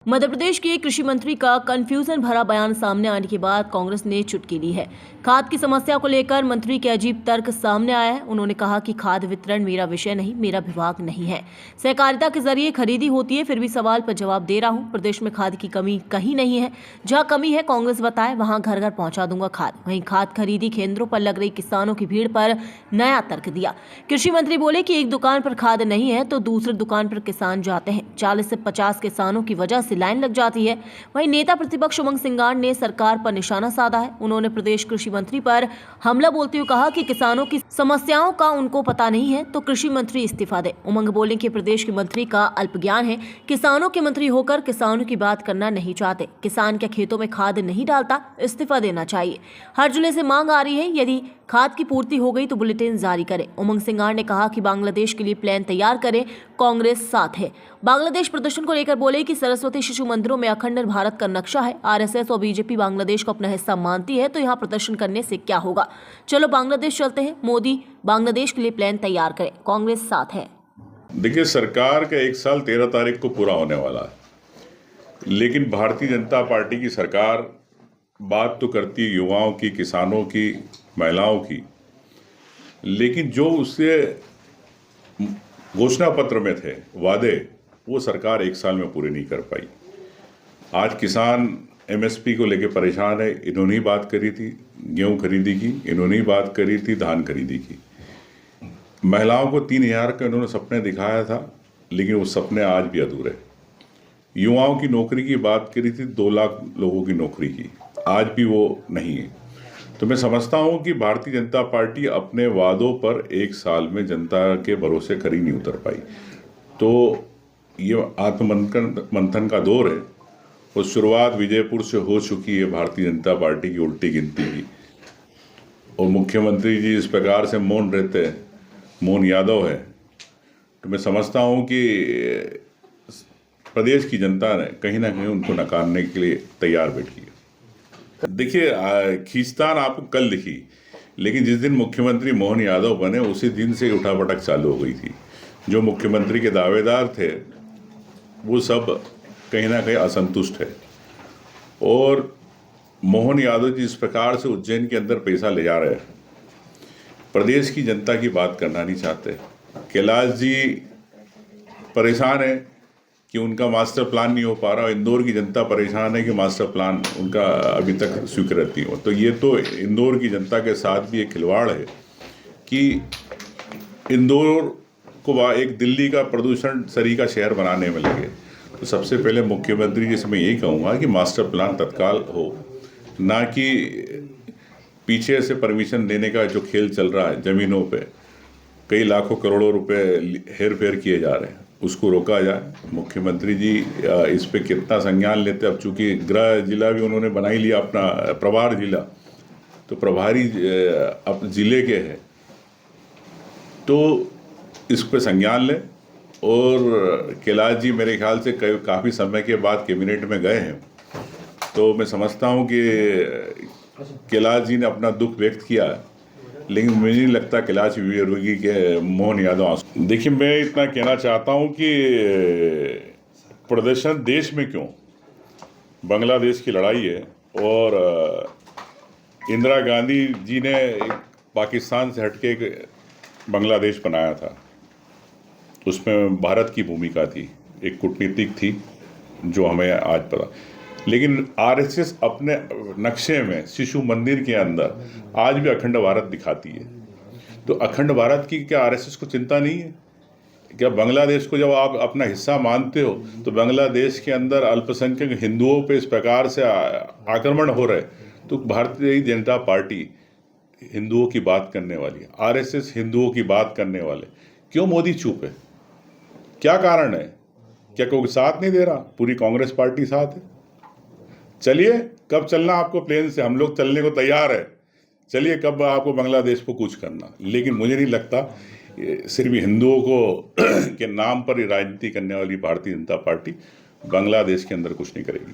मध्य प्रदेश के कृषि मंत्री का कंफ्यूजन भरा बयान सामने आने के बाद कांग्रेस ने चुटकी ली है। खाद की समस्या को लेकर मंत्री के अजीब तर्क सामने आया है। उन्होंने कहा कि खाद वितरण मेरा विषय नहीं, मेरा विभाग नहीं है। सहकारिता के जरिए खरीदी होती है, फिर भी सवाल पर जवाब दे रहा हूं। प्रदेश में खाद की कमी कहीं नहीं है। जहां कमी है कांग्रेस बताए, वहां घर घर पहुंचा दूंगा खाद। वहीं खाद खरीदी केंद्रों पर लग रही किसानों की भीड़ पर नया तर्क दिया। कृषि मंत्री बोले कि एक दुकान पर खाद नहीं है तो दूसरी दुकान पर किसान जाते हैं। 40 से 50 किसानों की वजह से लाइन लग जाती है। वहीं नेता प्रतिपक्ष उमंग सिंगार ने सरकार पर निशाना साधा है। उन्होंने प्रदेश कृषि मंत्री पर हमला बोलते हुए कहा कि किसानों की समस्याओं का उनको पता नहीं है तो कृषि मंत्री इस्तीफा दे। उमंग बोले कि प्रदेश के मंत्री का अल्प ज्ञान है। किसानों के मंत्री होकर किसानों की बात करना नहीं चाहते। किसान क्या खेतों में खाद नहीं डालता? इस्तीफा देना चाहिए। हर जिले से मांग आ रही है, यदि खाद की पूर्ति हो गई तो बुलेटिन जारी करें। उमंग सिंगार ने कहा कि बांग्लादेश के लिए प्लान तैयार करें, कांग्रेस साथ है। बांग्लादेश प्रदर्शन को लेकर बोले कि सरस्वती शिशु मंदिरों में अखंड भारत का नक्शा है। आरएसएस और बीजेपी बांग्लादेश को अपना हिस्सा मानती है तो यहाँ प्रदर्शन करने से क्या होगा? चलो बांग्लादेश चलते हैं। मोदी बांग्लादेश के लिए प्लान तैयार करें, कांग्रेस साथ है। देखिए, सरकार का 1 साल 13 तारीख को पूरा होने वाला है, लेकिन भारतीय जनता पार्टी की सरकार बात तो करती है युवाओं की, किसानों की, महिलाओं की, लेकिन जो उससे घोषणा पत्र में थे वादे, वो सरकार 1 साल में पूरे नहीं कर पाई। आज किसान एमएसपी को लेकर परेशान है। इन्होंने ही बात करी थी गेहूं खरीदी की, इन्होंने ही बात करी थी धान खरीदी की। महिलाओं को 3,000 का इन्होंने सपने दिखाया था, लेकिन वो सपने आज भी अधूरे। युवाओं की नौकरी की बात करी थी, 2 लाख लोगों की नौकरी की, आज भी वो नहीं है। तो मैं समझता हूं कि भारतीय जनता पार्टी अपने वादों पर 1 साल में जनता के भरोसे खरी नहीं उतर पाई। तो ये आत्ममंथन का दौर है और शुरुआत विजयपुर से हो चुकी है भारतीय जनता पार्टी की उल्टी गिनती की। और मुख्यमंत्री जी इस प्रकार से मौन रहते हैं, मोहन यादव है, तो मैं समझता हूं कि प्रदेश की जनता ने कहीं ना कहीं उनको नकारने के लिए तैयार बैठी है। देखिए, खींचतान आपको कल दिखी, लेकिन जिस दिन मुख्यमंत्री मोहन यादव बने उसी दिन से उठापटक चालू हो गई थी। जो मुख्यमंत्री के दावेदार थे वो सब कहीं ना कहीं असंतुष्ट है। और मोहन यादव जी इस प्रकार से उज्जैन के अंदर पैसा ले जा रहे हैं, प्रदेश की जनता की बात करना नहीं चाहते। कैलाश जी परेशान है कि उनका मास्टर प्लान नहीं हो पा रहा। इंदौर की जनता परेशान है कि मास्टर प्लान उनका अभी तक स्वीकृत नहीं हो। तो ये तो इंदौर की जनता के साथ भी एक खिलवाड़ है कि इंदौर को एक दिल्ली का प्रदूषण सरीखा शहर बनाने में लगे। तो सबसे पहले मुख्यमंत्री जी से मैं यही कहूँगा कि मास्टर प्लान तत्काल हो, ना कि पीछे से परमिशन देने का जो खेल चल रहा है। ज़मीनों पे कई लाखों करोड़ों रुपए हेर फेर किए जा रहे हैं, उसको रोका जाए। मुख्यमंत्री जी इस पे कितना संज्ञान लेते। अब चूंकि गृह जिला भी उन्होंने बना ही लिया अपना प्रभार जिला, तो प्रभारी अब जिले के हैं, तो इस पे संज्ञान लें। और कैलाश जी मेरे ख्याल से काफ़ी समय के बाद कैबिनेट में गए हैं, तो मैं समझता हूँ कि कैलाश जी ने अपना दुख व्यक्त किया है, लेकिन मुझे नहीं लगता कैलाश विजयवर्गीय के मोहन यादव। देखिए, मैं इतना कहना चाहता हूं कि प्रदर्शन देश में क्यों, बांग्लादेश की लड़ाई है और इंदिरा गांधी जी ने पाकिस्तान से हटके एक बांग्लादेश बनाया था। उसमें भारत की भूमिका थी, एक कूटनीतिक थी जो हमें आज पता। लेकिन आरएसएस अपने नक्शे में शिशु मंदिर के अंदर आज भी अखंड भारत दिखाती है। तो अखंड भारत की क्या आरएसएस को चिंता नहीं है? क्या बांग्लादेश को जब आप अपना हिस्सा मानते हो तो बांग्लादेश के अंदर अल्पसंख्यक हिंदुओं पे इस प्रकार से आक्रमण हो रहे, तो भारतीय जनता पार्टी हिंदुओं की बात करने वाली है, आरएसएस हिंदुओं की बात करने वाले, क्यों मोदी चुप है? क्या कारण है? क्या कोई साथ नहीं दे रहा? पूरी कांग्रेस पार्टी साथ है। चलिए, कब चलना आपको प्लेन से? हम लोग चलने को तैयार है। चलिए, कब आपको बांग्लादेश को कूच करना। लेकिन मुझे नहीं लगता सिर्फ हिंदुओं को के नाम पर राजनीति करने वाली भारतीय जनता पार्टी बांग्लादेश के अंदर कुछ नहीं करेगी।